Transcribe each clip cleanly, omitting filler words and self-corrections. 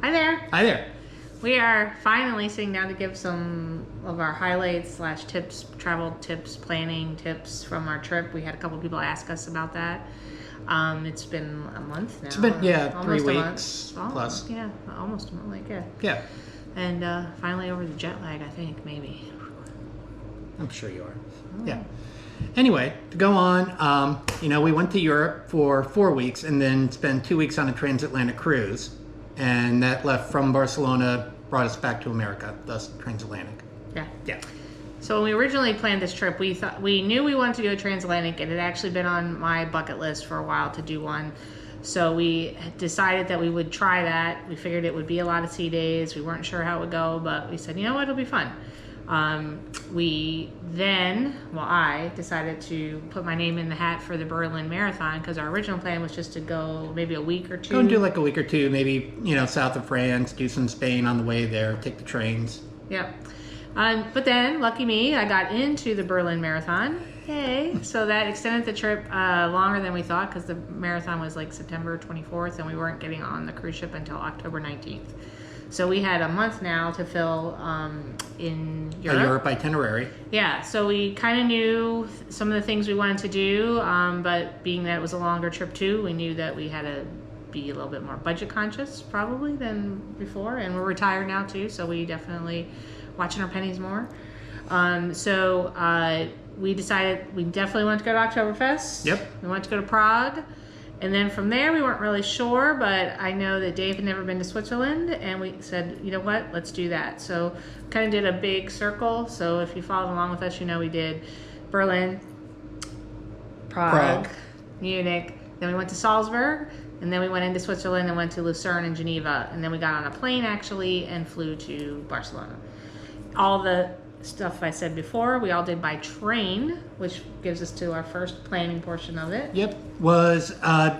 Hi there. Hi there. We are finally sitting down to give some of our highlights / tips, travel tips, planning tips from our trip. We had a couple people ask us about that. It's been a month now. It's been, almost 3 weeks plus. Yeah, almost a month, yeah. Yeah. And finally over the jet lag, I think, maybe. I'm sure you are. Oh. Yeah. Anyway, to go on, we went to Europe for 4 weeks and then spent 2 weeks on a Transatlantic Cruise. And that left from Barcelona, brought us back to America, thus Transatlantic. Yeah. Yeah. So when we originally planned this trip, we knew we wanted to do a transatlantic. It had actually been on my bucket list for a while to do one. So we decided that we would try that. We figured it would be a lot of sea days. We weren't sure how it would go, but we said, you know what, it'll be fun. I decided to put my name in the hat for the Berlin Marathon because our original plan was just to go maybe a week or two. Go and do like a week or two, maybe, south of France, do some Spain on the way there, take the trains. Yep. But then, lucky me, I got into the Berlin Marathon. Yay. So that extended the trip longer than we thought because the marathon was like September 24th and we weren't getting on the cruise ship until October 19th. So we had a month now to fill in Europe. A Europe itinerary. Yeah, so we kind of knew some of the things we wanted to do, but being that it was a longer trip too, we knew that we had to be a little bit more budget conscious probably than before, and we're retired now too, so we definitely watching our pennies more. We decided we definitely wanted to go to Oktoberfest. Yep. We wanted to go to Prague. And then from there, we weren't really sure, but I know that Dave had never been to Switzerland, and we said, you know what, let's do that. So kind of did a big circle. So if you followed along with us, we did Berlin, Prague, Munich, then we went to Salzburg, and then we went into Switzerland and went to Lucerne and Geneva, and then we got on a plane actually and flew to Barcelona. All the stuff I said before, we all did by train, which gives us to our first planning portion of it. Yep, was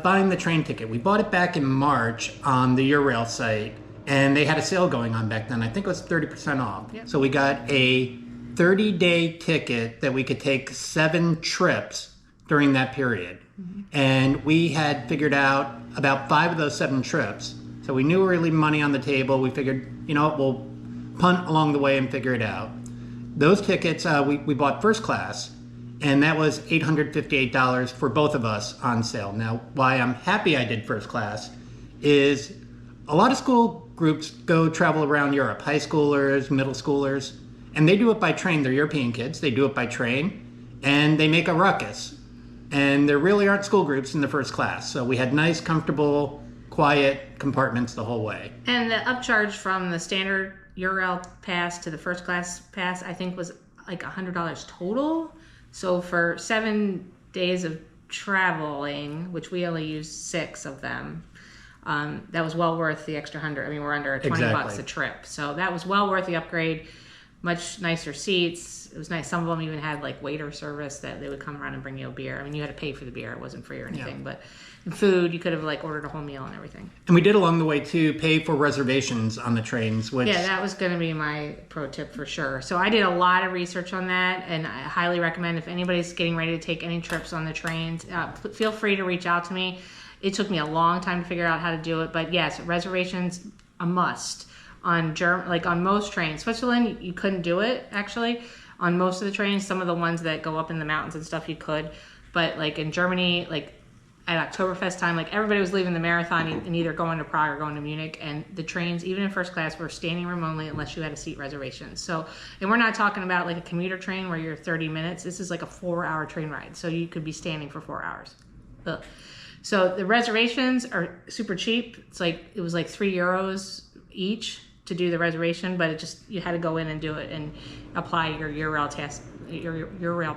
buying the train ticket. We bought it back in March on the Eurail site, and they had a sale going on back then. I think it was 30% off. Yep. So we got a 30-day ticket that we could take 7 trips during that period. Mm-hmm. And we had figured out about 5 of those 7 trips. So we knew we were leaving money on the table. We figured, we'll punt along the way and figure it out. Those tickets, we bought first class, and that was $858 for both of us on sale. Now, why I'm happy I did first class is a lot of school groups go travel around Europe, high schoolers, middle schoolers, and they do it by train. They're European kids. They do it by train, and they make a ruckus. And there really aren't school groups in the first class. So we had nice, comfortable, quiet compartments the whole way. And the upcharge from the standard Eurail pass to the first class pass, I think was like $100 total. So for 7 days of traveling, which we only used 6 of them, that was well worth the extra 100. I mean, we're under $20 a trip. So that was well worth the upgrade. Much nicer seats. It was nice. Some of them even had like waiter service that they would come around and bring you a beer. I mean, you had to pay for the beer. It wasn't free or anything, but food, you could have like ordered a whole meal and everything. And we did along the way too, pay for reservations on the trains, which... Yeah, that was going to be my pro tip for sure. So I did a lot of research on that, and I highly recommend if anybody's getting ready to take any trips on the trains, feel free to reach out to me. It took me a long time to figure out how to do it, but yes, reservations, a must. On most trains. Switzerland, you couldn't do it, actually. On most of the trains, some of the ones that go up in the mountains and stuff, you could. But like in Germany, like at Oktoberfest time, like everybody was leaving the marathon and either going to Prague or going to Munich, and the trains, even in first class, were standing room only unless you had a seat reservation. So, and we're not talking about like a commuter train where you're 30 minutes. This is like a 4-hour train ride. So you could be standing for 4 hours. Ugh. So the reservations are super cheap. It was like €3 each to do the reservation, but you had to go in and do it and apply your Eurail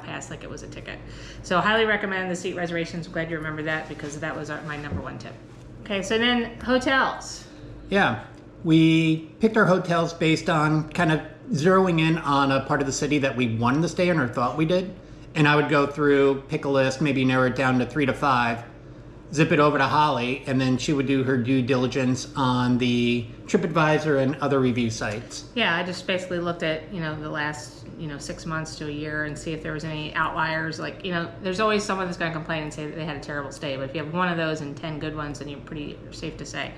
pass like it was a ticket. So highly recommend the seat reservations. I'm glad you remember that because that was my number 1 tip. Okay, so then hotels. Yeah, we picked our hotels based on kind of zeroing in on a part of the city that we wanted to stay in or thought we did. And I would go through, pick a list, maybe narrow it down to 3 to 5. zip it over to Holly, and then she would do her due diligence on the TripAdvisor and other review sites. Yeah, I just basically looked at, the last, 6 months to a year and see if there was any outliers. Like, there's always someone that's going to complain and say that they had a terrible stay. But if you have one of those and 10 good ones, then you're pretty safe to say.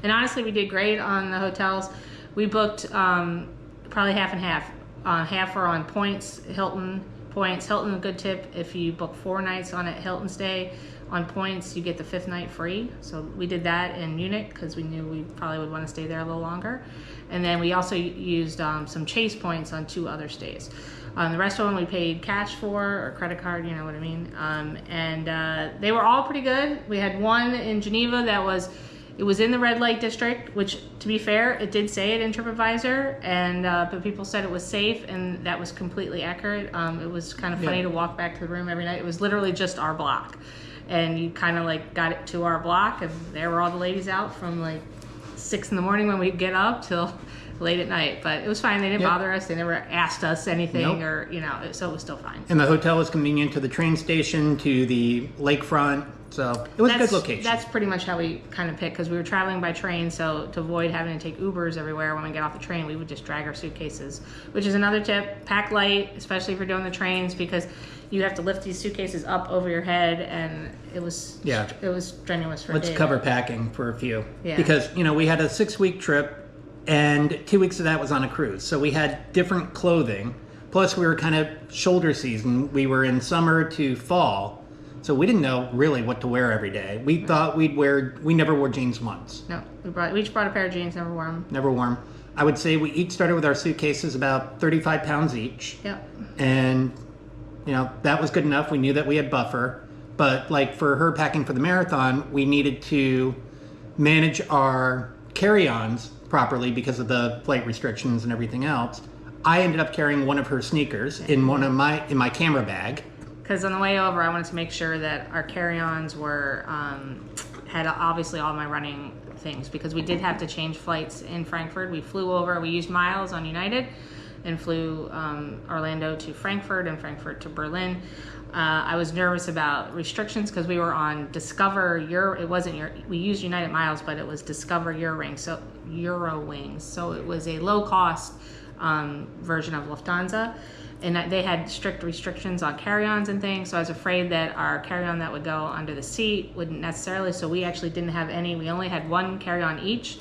And honestly, we did great on the hotels. We booked probably half and half. Half are on points, Hilton points. Hilton, a good tip, if you book 4 nights on a Hilton stay, on points, you get the 5th night free. So we did that in Munich because we knew we probably would want to stay there a little longer. And then we also used some Chase points on 2 other stays. The rest of them we paid cash for, or credit card, you know what I mean. And they were all pretty good. We had one in Geneva that it was in the red light district, which, to be fair, it did say it in TripAdvisor, and but people said it was safe, and that was completely accurate. It was kind of funny to walk back to the room every night. It was literally just our block. And you kind of got it to our block, and there were all the ladies out from 6 in the morning when we'd get up till late at night. But it was fine. They didn't bother us. They never asked us anything, or so it was still fine. And the hotel was convenient to the train station, to the lakefront, so it was a good location. That's pretty much how we kind of picked, because we were traveling by train, so to avoid having to take Ubers everywhere when we get off the train, we would just drag our suitcases, which is another tip. Pack light, especially if you're doing the trains, because you have to lift these suitcases up over your head, and it was strenuous for Let's Dave. cover packing for a few. Yeah. Because, we had a 6-week trip, and 2 weeks of that was on a cruise. So we had different clothing. Plus, we were kind of shoulder season. We were in summer to fall. So we didn't know really what to wear every day. We thought we never wore jeans once. No, we each brought a pair of jeans, never wore them. Never wore them. I would say we each started with our suitcases about 35 pounds each. Yep. And that was good enough. We knew that we had buffer. But for her packing for the marathon, we needed to manage our carry-ons properly because of the flight restrictions and everything else. I ended up carrying one of her sneakers in my camera bag. Because on the way over, I wanted to make sure that our carry-ons were had obviously all my running things, because we did have to change flights in Frankfurt. We flew over. We used miles on United and flew Orlando to Frankfurt and Frankfurt to Berlin. I was nervous about restrictions because we were on Discover It wasn't we used United Miles, but it was Discover Eurowings. So it was a low-cost version of Lufthansa. And they had strict restrictions on carry-ons and things, so I was afraid that our carry-on that would go under the seat wouldn't necessarily, so we actually didn't have any. We only had one carry-on each,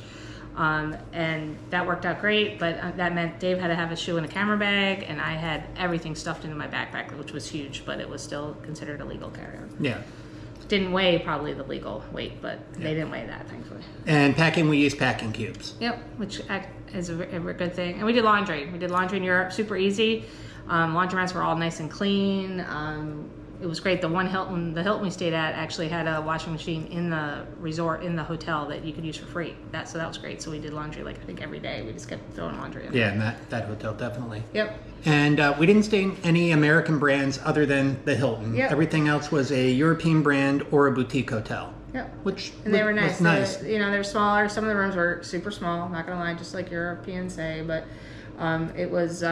and that worked out great, but that meant Dave had to have a shoe and a camera bag, and I had everything stuffed into my backpack, which was huge, but it was still considered a legal carry-on. Yeah. Didn't weigh probably the legal weight, but they didn't weigh that, thankfully. And packing, we used packing cubes. Yep, which is a good thing. And we did laundry. We did laundry in Europe, super easy. Laundromats were all nice and clean. It was great. The Hilton we stayed at actually had a washing machine in the resort, in the hotel, that you could use for free. So that was great. So we did laundry I think every day. We just kept throwing laundry in. Yeah, and that hotel definitely. Yep. And we didn't stay in any American brands other than the Hilton. Yep. Everything else was a European brand or a boutique hotel. Yep. And they were nice. Was nice. They were smaller. Some of the rooms were super small. Not gonna lie, just like Europeans say, but. It was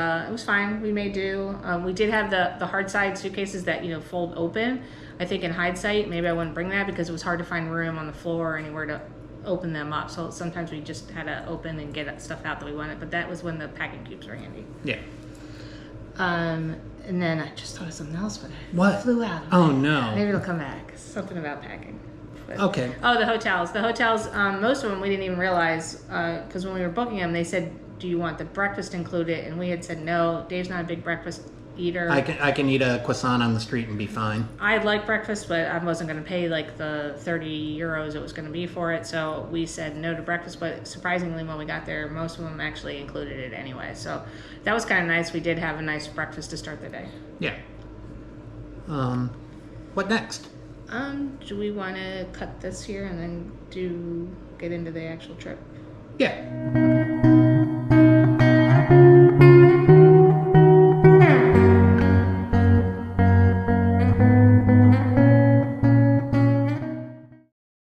fine. We made do. We did have the hard side suitcases that fold open. I think in hindsight, maybe I wouldn't bring that because it was hard to find room on the floor or anywhere to open them up. So sometimes we just had to open and get stuff out that we wanted. But that was when the packing cubes were handy. Yeah. And then I just thought of something else, but what? Flew out. Oh no. Maybe it'll come back. Something about packing. But, okay. Oh, the hotels. The hotels. Most of them we didn't even realize because when we were booking them, they said, do you want the breakfast included? And we had said no. Dave's not a big breakfast eater. I can eat a croissant on the street and be fine. I'd like breakfast, but I wasn't going to pay the 30 euros it was going to be for it. So we said no to breakfast. But surprisingly, when we got there, most of them actually included it anyway. So that was kind of nice. We did have a nice breakfast to start the day. Yeah. What next? Do we want to cut this here and then get into the actual trip? Yeah.